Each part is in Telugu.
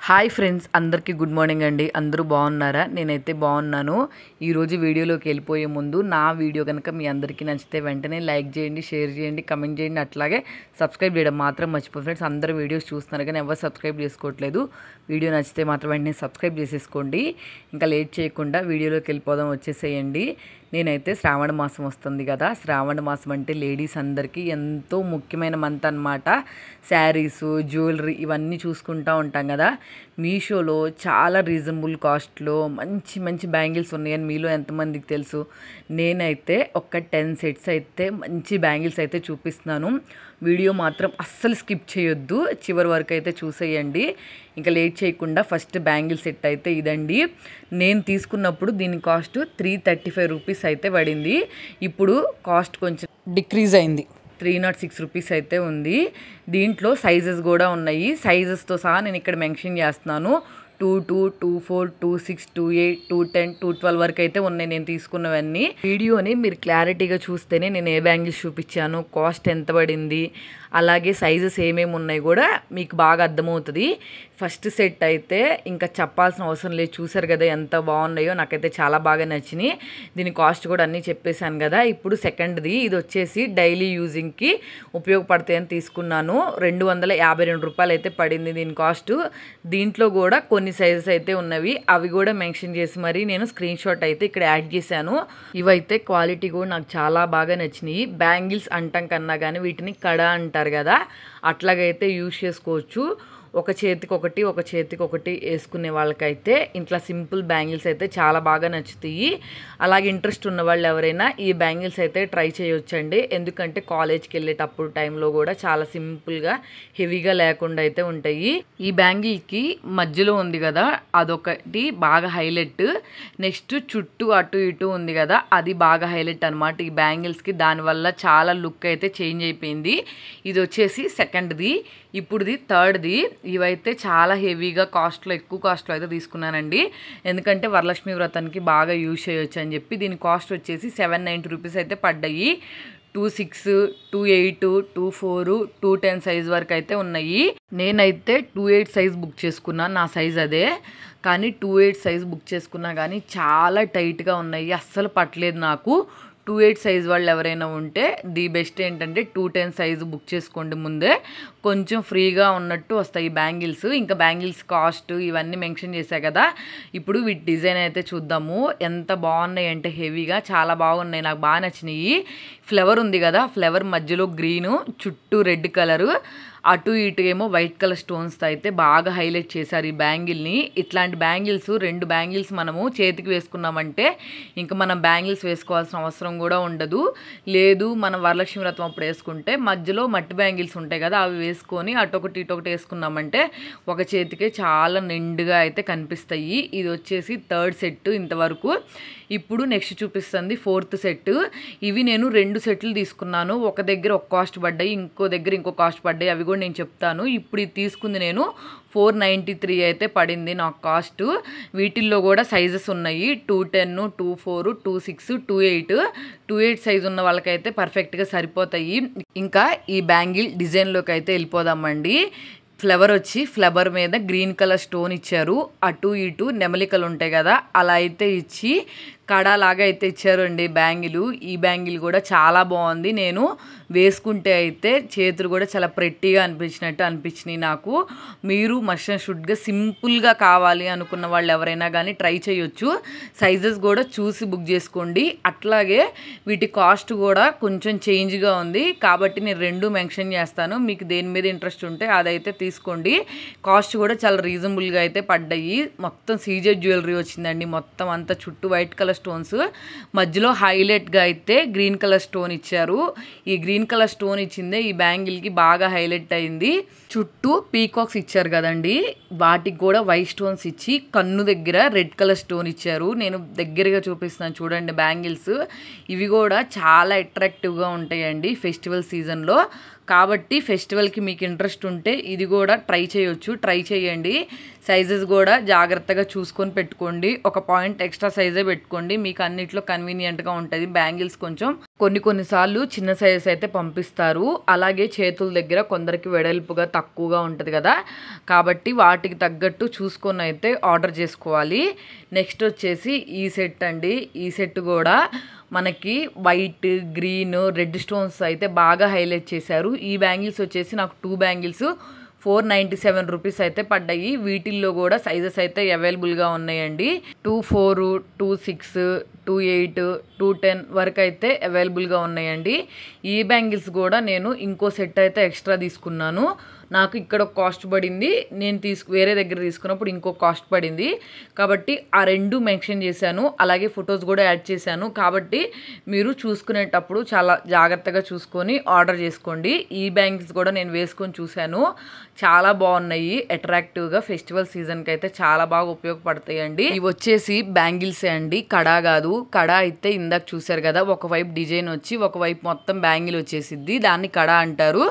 హాయ్ ఫ్రెండ్స్, అందరికీ గుడ్ మార్నింగ్ అండి. అందరూ బాగున్నారా? నేనైతే బాగున్నాను. ఈరోజు వీడియోలోకి వెళ్ళిపోయే ముందు నా వీడియో కనుక మీ అందరికీ నచ్చితే వెంటనే లైక్ చేయండి, షేర్ చేయండి, కమెంట్ చేయండి. అట్లాగే సబ్స్క్రైబ్ చేయడం మాత్రం మర్చిపోయి ఫ్రెండ్స్. అందరూ వీడియోస్ చూస్తున్నారు కానీ ఎవరు సబ్స్క్రైబ్ చేసుకోవట్లేదు. వీడియో నచ్చితే మాత్రం వెంటనే సబ్స్క్రైబ్ చేసేసుకోండి. ఇంకా లేట్ చేయకుండా వీడియోలోకి వెళ్ళిపోదాం, వచ్చేసేయండి. నేనైతే శ్రావణ మాసం వస్తుంది కదా, శ్రావణ మాసం అంటే లేడీస్ అందరికీ ఎంతో ముఖ్యమైన మంత్ అన్నమాట. శారీసు, జ్యువెలరీ ఇవన్నీ చూసుకుంటూ ఉంటాం కదా. మీషోలో చాలా రీజనబుల్ కాస్ట్లో మంచి మంచి బ్యాంగిల్స్ ఉన్నాయని మీలో ఎంతమందికి తెలుసు? నేనైతే ఒక 10 సెట్స్ అయితే మంచి బ్యాంగిల్స్ అయితే చూపిస్తున్నాను. వీడియో మాత్రం అస్సలు స్కిప్ చేయొద్దు, చివరి వరకు అయితే చూసేయండి. ఇంకా లేట్ చేయకుండా ఫస్ట్ బ్యాంగిల్ సెట్ అయితే ఇదండి. నేను తీసుకున్నప్పుడు దీని కాస్ట్ 335 రూపీస్ అయితే పడింది. ఇప్పుడు కాస్ట్ కొంచెం డిక్రీజ్ అయింది, 306 రూపీస్ అయితే ఉంది. దీంట్లో సైజెస్ కూడా ఉన్నాయి. సైజెస్తో సహా నేను ఇక్కడ మెన్షన్ చేస్తున్నాను. 22, 24, 26, 28, 210, 212 వరకు అయితే ఉన్నాయి నేను తీసుకున్నవన్నీ. వీడియోని మీరు క్లారిటీగా చూస్తేనే నేను ఏ బ్యాంగిల్స్ చూపించాను, కాస్ట్ ఎంత పడింది, అలాగే సైజెస్ ఏమేమి ఉన్నాయి కూడా మీకు బాగా అర్థమవుతుంది. ఫస్ట్ సెట్ అయితే ఇంకా చెప్పాల్సిన అవసరం లేదు, చూసారు కదా ఎంత బాగున్నాయో. నాకైతే చాలా బాగా నచ్చినాయి. దీని కాస్ట్ కూడా అన్నీ చెప్పేశాను కదా. ఇప్పుడు సెకండ్ది, ఇది వచ్చేసి డైలీ యూజింగ్కి ఉపయోగపడతాయని తీసుకున్నాను. 252 రూపాయలు అయితే పడింది దీని కాస్ట్. దీంట్లో కూడా కొన్ని సైజెస్ అయితే ఉన్నవి, అవి కూడా మెన్షన్ చేసి మరి నేను స్క్రీన్ షాట్ అయితే ఇక్కడ యాడ్ చేశాను. ఇవైతే క్వాలిటీ కూడా నాకు చాలా బాగా నచ్చినాయి. బ్యాంగిల్స్ అంటాం కన్నా కానీ వీటిని కడ అంటారు కదా, అట్లాగైతే యూజ్ చేసుకోవచ్చు. ఒక చేతికి ఒకటి వేసుకునే వాళ్ళకైతే ఇట్లా సింపుల్ బ్యాంగిల్స్ అయితే చాలా బాగా నచ్చుతాయి. అలాగే ఇంట్రెస్ట్ ఉన్న వాళ్ళు ఎవరైనా ఈ బ్యాంగిల్స్ అయితే ట్రై చేయొచ్చండి. ఎందుకంటే కాలేజ్కి వెళ్ళేటప్పుడు టైంలో కూడా చాలా సింపుల్గా హెవీగా లేకుండా అయితే ఉంటాయి. ఈ బ్యాంగిల్కి మధ్యలో ఉంది కదా, అదొకటి బాగా హైలైట్. నెక్స్ట్ చుట్టూ అటు ఇటు ఉంది కదా, అది బాగా హైలైట్ అనమాట ఈ బ్యాంగిల్స్కి. దానివల్ల చాలా లుక్ అయితే చేంజ్ అయిపోయింది. ఇది వచ్చేసి సెకండ్ది. ఇప్పుడుది థర్డ్ది. ఇవైతే చాలా హెవీగా ఎక్కువ కాస్ట్లో అయితే తీసుకున్నానండి. ఎందుకంటే వరలక్ష్మి వ్రతానికి బాగా యూజ్ చేయొచ్చు అని చెప్పి. దీని కాస్ట్ వచ్చేసి 790 రూపీస్ అయితే పడ్డాయి. 26, 28, 24, 210 సైజ్ వరకు అయితే ఉన్నాయి. నేనైతే 28 సైజ్ బుక్ చేసుకున్నాను, నా సైజ్ అదే. కానీ 28 సైజ్ బుక్ చేసుకున్నా కానీ చాలా టైట్గా ఉన్నాయి, అస్సలు పట్టలేదు నాకు. 28 సైజ్ వాళ్ళు ఎవరైనా ఉంటే ది బెస్ట్ ఏంటంటే 210 సైజు బుక్ చేసుకోండి ముందే, కొంచెం ఫ్రీగా ఉన్నట్టు వస్తాయి బ్యాంగిల్స్. ఇంకా బ్యాంగిల్స్ కాస్ట్ ఇవన్నీ మెన్షన్ చేశా కదా. ఇప్పుడు వీటి డిజైన్ అయితే చూద్దాము. ఎంత బాగున్నాయి అంటే హెవీగా చాలా బాగున్నాయి, నాకు బాగా నచ్చినాయి. ఫ్లవర్ ఉంది కదా, ఫ్లవర్ మధ్యలో గ్రీను, చుట్టూ రెడ్ కలరు, అటు ఇటు ఏమో వైట్ కలర్ స్టోన్స్తో అయితే బాగా హైలైట్ చేశారు ఈ బ్యాంగిల్ని. ఇట్లాంటి బ్యాంగిల్స్ 2 బ్యాంగిల్స్ మనము చేతికి వేసుకున్నామంటే ఇంకా మనం బ్యాంగిల్స్ వేసుకోవాల్సిన అవసరం కూడా ఉండదు. లేదు మనం వరలక్ష్మి వ్రతం అప్పుడు వేసుకుంటే మధ్యలో మట్టి బ్యాంగిల్స్ ఉంటాయి కదా, అవి వేసుకొని అటొకటి ఇటొకటి వేసుకున్నామంటే ఒక చేతికే చాలా నిండుగా అయితే కనిపిస్తాయి. ఇది వచ్చేసి థర్డ్ సెట్ ఇంతవరకు. ఇప్పుడు నెక్స్ట్ చూపిస్తుంది 4th సెట్. ఇవి నేను 2 సెట్లు తీసుకున్నాను. ఒక దగ్గర ఒక కాస్ట్ పడ్డాయి, ఇంకో దగ్గర ఇంకో కాస్ట్ పడ్డాయి, అవి కూడా నేను చెప్తాను. ఇప్పుడు ఇది తీసుకుంది నేను 493 అయితే పడింది నాకు కాస్ట్. వీటిల్లో కూడా సైజెస్ ఉన్నాయి, 210, 24, 26, 28 సైజు ఉన్న వాళ్ళకైతే పర్ఫెక్ట్గా సరిపోతాయి. ఇంకా ఈ బ్యాంగిల్ డిజైన్లోకి అయితే వెళ్ళిపోదామండి. ఫ్లవర్ వచ్చి ఫ్లవర్ మీద గ్రీన్ కలర్ స్టోన్ ఇచ్చారు, అటు ఇటు నెమలికలు ఉంటాయి కదా అలా అయితే ఇచ్చి కడాలాగా అయితే ఇచ్చారు అండి బ్యాంగిల్. ఈ బ్యాంగిల్ కూడా చాలా బాగుంది. నేను వేసుకుంటే అయితే చేతులు కూడా చాలా ప్రెట్టీగా అనిపించినాయి నాకు. మీరు మస్ట్ అండ్ షుడ్గా సింపుల్గా కావాలి అనుకున్న వాళ్ళు ఎవరైనా కానీ ట్రై చేయొచ్చు. సైజెస్ కూడా చూసి బుక్ చేసుకోండి. అట్లాగే వీటి కాస్ట్ కూడా కొంచెం చేంజ్గా ఉంది కాబట్టి నేను 2 మెన్షన్ చేస్తాను. మీకు దేని మీద ఇంట్రెస్ట్ ఉంటే అదైతే తీసుకోండి. కాస్ట్ కూడా చాలా రీజనబుల్గా అయితే పడ్డాయి. మొత్తం సీజెడ్ జ్యువెలరీ వచ్చిందండి. మొత్తం అంతా చుట్టూ వైట్ కలర్ స్టోన్స్, మధ్యలో హైలైట్గా అయితే గ్రీన్ కలర్ స్టోన్ ఇచ్చారు. ఈ గ్రీన్ కలర్ స్టోన్ ఇచ్చిందే ఈ బ్యాంగిల్కి బాగా హైలైట్ అయింది. చుట్టూ పీకాక్స్ ఇచ్చారు కదండి, వాటికి కూడా వైట్ స్టోన్స్ ఇచ్చి కన్ను దగ్గర రెడ్ కలర్ స్టోన్ ఇచ్చారు. నేను దగ్గరగా చూపిస్తాను చూడండి బ్యాంగిల్స్. ఇవి కూడా చాలా అట్రాక్టివ్గా ఉంటాయండి ఫెస్టివల్ సీజన్లో. కాబట్టి ఫెస్టివల్కి మీకు ఇంట్రెస్ట్ ఉంటే ఇది కూడా ట్రై చేయొచ్చు, ట్రై చేయండి. సైజెస్ కూడా జాగ్రత్తగా చూసుకొని పెట్టుకోండి, ఒక పాయింట్ ఎక్స్ట్రా సైజే పెట్టుకోండి, మీకు అన్నిట్లో కన్వీనియంట్గా ఉంటుంది. బ్యాంగిల్స్ కొంచెం కొన్నిసార్లు చిన్న సైజెస్ అయితే పంపిస్తారు, అలాగే చేతుల దగ్గర కొందరికి వెడల్పుగా తక్కువగా ఉంటుంది కదా, కాబట్టి వాటికి తగ్గట్టు చూసుకొని అయితే ఆర్డర్ చేసుకోవాలి. నెక్స్ట్ వచ్చేసి ఈ సెట్ అండి. ఈ సెట్ కూడా మనకి వైట్, గ్రీన్, రెడ్ స్టోన్స్ అయితే బాగా హైలైట్ చేశారు. ఈ బ్యాంగిల్స్ వచ్చేసి నాకు 2 బ్యాంగిల్స్ 497 రూపీస్ అయితే పడ్డాయి. వీటిల్లో కూడా సైజెస్ అయితే అవైలబుల్గా ఉన్నాయండి. 24, 26, 28, 210 వరకు అయితే అవైలబుల్గా ఉన్నాయండి. ఈ బ్యాంగిల్స్ కూడా నేను ఇంకో సెట్ అయితే ఎక్స్ట్రా తీసుకున్నాను. నాకు ఇక్కడ ఒక కాస్ట్ పడింది, నేను వేరే దగ్గర తీసుకున్నప్పుడు ఇంకో కాస్ట్ పడింది, కాబట్టి ఆ 2 మెన్షన్ చేశాను. అలాగే ఫొటోస్ కూడా యాడ్ చేశాను. కాబట్టి మీరు చూసుకునేటప్పుడు చాలా జాగ్రత్తగా చూసుకొని ఆర్డర్ చేసుకోండి. ఈ బ్యాంగిల్స్ కూడా నేను వేసుకొని చూశాను, చాలా బాగున్నాయి. అట్రాక్టివ్గా ఫెస్టివల్ సీజన్కి అయితే చాలా బాగా ఉపయోగపడతాయండి. ఇవి వచ్చేసి బ్యాంగిల్సే అండి, కడా కాదు. కడా అయితే ఇందాక చూసారు కదా, ఒకవైపు డిజైన్ వచ్చి ఒకవైపు మొత్తం బ్యాంగిల్ వచ్చేసిద్ది, దాన్ని కడా అంటారు.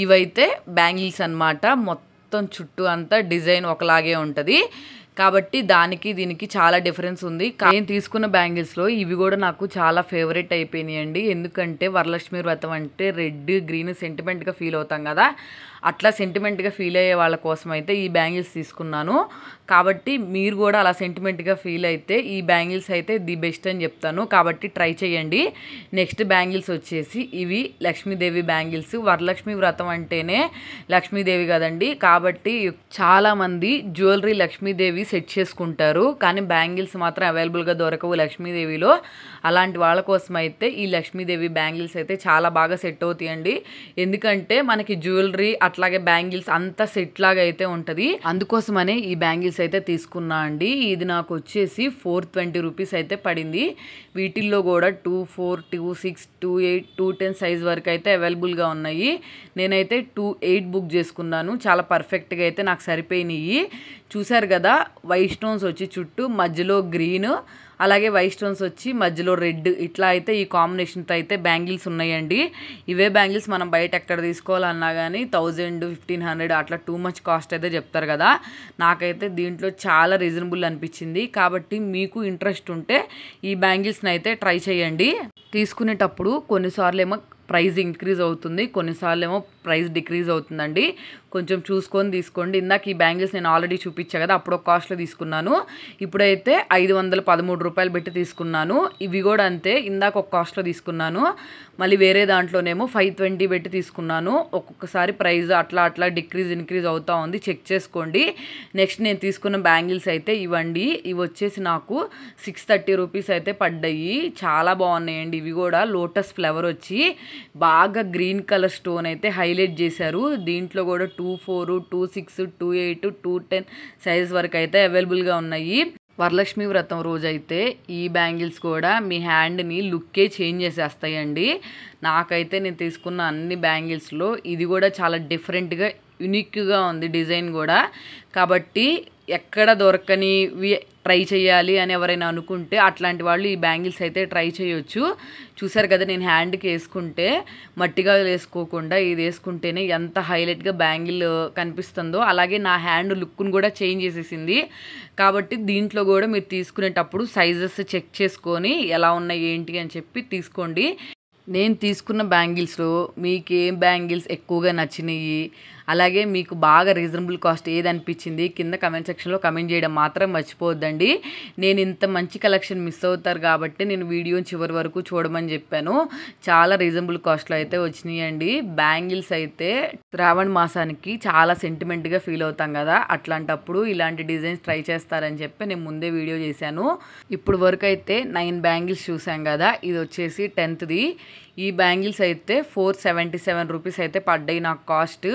ఇవైతే బ్యాంగిల్స్ అన్నమాట, మొత్తం చుట్టూ అంతా డిజైన్ ఒకలాగే ఉంటుంది. కాబట్టి దానికి దీనికి చాలా డిఫరెన్స్ ఉంది. నేను తీసుకున్న బ్యాంగిల్స్లో ఇవి కూడా నాకు చాలా ఫేవరెట్ అయిపోయినాయండి. ఎందుకంటే వరలక్ష్మి వ్రతం అంటే రెడ్, గ్రీన్ సెంటిమెంట్గా ఫీల్ అవుతాం కదా, అట్లా సెంటిమెంట్గా ఫీల్ అయ్యే వాళ్ళ కోసం అయితే ఈ బ్యాంగిల్స్ తీసుకున్నాను. కాబట్టి మీరు కూడా అలా సెంటిమెంట్గా ఫీల్ అయితే ఈ బ్యాంగిల్స్ అయితే ది బెస్ట్ అని చెప్తాను, కాబట్టి ట్రై చేయండి. నెక్స్ట్ బ్యాంగిల్స్ వచ్చేసి ఇవి లక్ష్మీదేవి బ్యాంగిల్స్. వరలక్ష్మి వ్రతం అంటేనే లక్ష్మీదేవి కదండి, కాబట్టి చాలామంది జ్యువెలరీ లక్ష్మీదేవి సెట్ చేసుకుంటారు, కానీ బ్యాంగిల్స్ మాత్రం అవైలబుల్గా దొరకవు లక్ష్మీదేవిలో. అలాంటి వాళ్ళ కోసం అయితే ఈ లక్ష్మీదేవి బ్యాంగిల్స్ అయితే చాలా బాగా సెట్ అవుతాయండి. ఎందుకంటే మనకి జ్యువెలరీ అట్లాగే బ్యాంగిల్స్ అంతా సెట్ లాగా అయితే ఉంటుంది. అందుకోసమనే ఈ బ్యాంగిల్స్ అయితే తీసుకున్నా అండి. ఇది నాకు వచ్చేసి 420 రూపీస్ అయితే పడింది. వీటిల్లో కూడా 24, 26, 28, 210 సైజ్ వరకు అయితే అవైలబుల్గా ఉన్నాయి. నేనైతే 28 బుక్ చేసుకున్నాను, చాలా పర్ఫెక్ట్గా అయితే నాకు సరిపోయినాయి. చూసారు కదా, వైట్ స్టోన్స్ వచ్చి చుట్టూ మధ్యలో గ్రీన్, అలాగే వైట్ స్టోన్స్ వచ్చి మధ్యలో రెడ్, ఇట్లా అయితే ఈ కాంబినేషన్తో అయితే బ్యాంగిల్స్ ఉన్నాయండి. ఇవే బ్యాంగిల్స్ మనం బయట ఎక్కడ తీసుకోవాలన్నా కానీ 1000, 1500 అట్లా టూ మచ్ కాస్ట్ అయితే చెప్తారు కదా. నాకైతే దీంట్లో చాలా రీజనబుల్ అనిపించింది. కాబట్టి మీకు ఇంట్రెస్ట్ ఉంటే ఈ బ్యాంగిల్స్ని అయితే ట్రై చేయండి. తీసుకునేటప్పుడు కొన్నిసార్లు ఏమో ప్రైస్ ఇంక్రీజ్ అవుతుంది, కొన్నిసార్లు ఏమో ప్రైస్ డిక్రీజ్ అవుతుందండి. కొంచెం చూసుకొని తీసుకోండి. ఇందాక ఈ బ్యాంగిల్స్ నేను ఆల్రెడీ చూపించా కదా, అప్పుడు ఒక కాస్ట్లో తీసుకున్నాను, ఇప్పుడైతే 513 రూపాయలు పెట్టి తీసుకున్నాను. ఇవి కూడా అంతే, ఇందాక ఒక కాస్ట్లో తీసుకున్నాను, మళ్ళీ వేరే దాంట్లోనేమో 520 పెట్టి తీసుకున్నాను. ఒక్కొక్కసారి ప్రైస్ అట్లా అట్లా డిక్రీజ్ ఇంక్రీజ్ అవుతూ ఉంది, చెక్ చేసుకోండి. నెక్స్ట్ నేను తీసుకున్న బ్యాంగిల్స్ అయితే ఇవ్వండి. ఇవి వచ్చేసి నాకు 630 రూపీస్ అయితే పడ్డాయి. చాలా బాగున్నాయండి. ఇవి కూడా లోటస్ ఫ్లవర్ వచ్చి బాగా గ్రీన్ కలర్ స్టోన్ అయితే హైలైట్ చేశారు. దీంట్లో కూడా 24, 26, 28, 210 సైజ్ వరకు అయితే అవైలబుల్గా ఉన్నాయి. వరలక్ష్మి వ్రతం రోజు అయితే ఈ బ్యాంగిల్స్ కూడా మీ హ్యాండ్ని లుక్కే చేంజ్ చేసేస్తాయండి. నాకైతే నేను తీసుకున్న అన్ని బ్యాంగిల్స్లో ఇది కూడా చాలా డిఫరెంట్గా యూనిక్గా ఉంది డిజైన్ కూడా. కాబట్టి ఎక్కడ దొరకనివి ట్రై చేయాలి అని ఎవరైనా అనుకుంటే అట్లాంటి వాళ్ళు ఈ బ్యాంగిల్స్ అయితే ట్రై చేయొచ్చు. చూసారు కదా, నేను హ్యాండ్కి వేసుకుంటే మట్టిగా వేసుకోకుండా ఇది వేసుకుంటేనే ఎంత హైలైట్గా బ్యాంగిల్ కనిపిస్తుందో, అలాగే నా హ్యాండ్ లుక్ను కూడా చేంజ్ చేసేసింది. కాబట్టి దీంట్లో కూడా మీరు తీసుకునేటప్పుడు సైజెస్ చెక్ చేసుకొని ఎలా ఉన్నాయి ఏంటి అని చెప్పి తీసుకోండి. నేను తీసుకున్న బ్యాంగిల్స్లో మీకు ఏం బ్యాంగిల్స్ ఎక్కువగా నచ్చినాయి, అలాగే మీకు బాగా రీజనబుల్ కాస్ట్ ఏది అనిపించింది కింద కమెంట్ సెక్షన్లో కమెంట్ చేయడం మాత్రం మర్చిపోవద్దండి. నేను ఇంత మంచి కలెక్షన్ మిస్ అవుతారు కాబట్టి నేను వీడియోని చివరి వరకు చూడమని చెప్పాను. చాలా రీజనబుల్ కాస్ట్లో అయితే వచ్చినాయండి. బ్యాంగిల్స్ అయితే శ్రావణ మాసానికి చాలా సెంటిమెంట్గా ఫీల్ అవుతాం కదా, అట్లాంటప్పుడు ఇలాంటి డిజైన్స్ ట్రై చేస్తారని చెప్పి నేను ముందే వీడియో చేశాను. ఇప్పుడు వరకు అయితే 9 బ్యాంగిల్స్ చూసాం కదా, ఇది వచ్చేసి 10th. ఈ బ్యాంగిల్స్ అయితే 477 రూపీస్ అయితే పడ్డాయి నాకు కాస్ట్.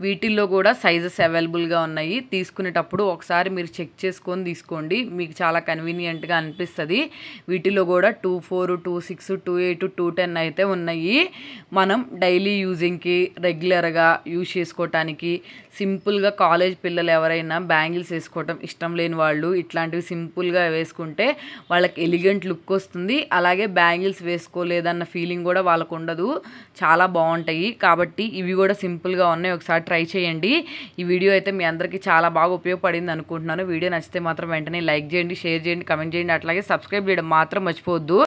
వీటిల్లో కూడా సైజెస్ అవైలబుల్గా ఉన్నాయి. తీసుకునేటప్పుడు ఒకసారి మీరు చెక్ చేసుకొని తీసుకోండి, మీకు చాలా కన్వీనియంట్గా అనిపిస్తుంది. వీటిలో కూడా 24, 26, 28, 210 అయితే ఉన్నాయి. మనం డైలీ యూజింగ్కి రెగ్యులర్గా యూజ్ చేసుకోవటానికి, సింపుల్గా కాలేజ్ పిల్లలు ఎవరైనా బ్యాంగిల్స్ వేసుకోవటం ఇష్టం లేని వాళ్ళు ఇట్లాంటివి సింపుల్గా వేసుకుంటే వాళ్ళకి ఎలిగెంట్ లుక్ వస్తుంది. అలాగే బ్యాంగిల్స్ వేసుకోలేదన్న ఫీలింగ్ కూడా వాళ్ళకు ఉండదు. చాలా బాగుంటాయి. కాబట్టి ఇవి కూడా సింపుల్గా ఉన్నాయి, ఒకసారి ట్రై చేయండి. ఈ వీడియో అయితే మీ అందరికీ చాలా బాగా ఉపయోగపడింది అనుకుంటున్నాను. వీడియో నచ్చితే మాత్రం వెంటనే లైక్ చేయండి, షేర్ చేయండి, కమెంట్ చేయండి, అట్లాగే సబ్స్క్రైబ్ చేయడం మాత్రం మర్చిపోవద్దు.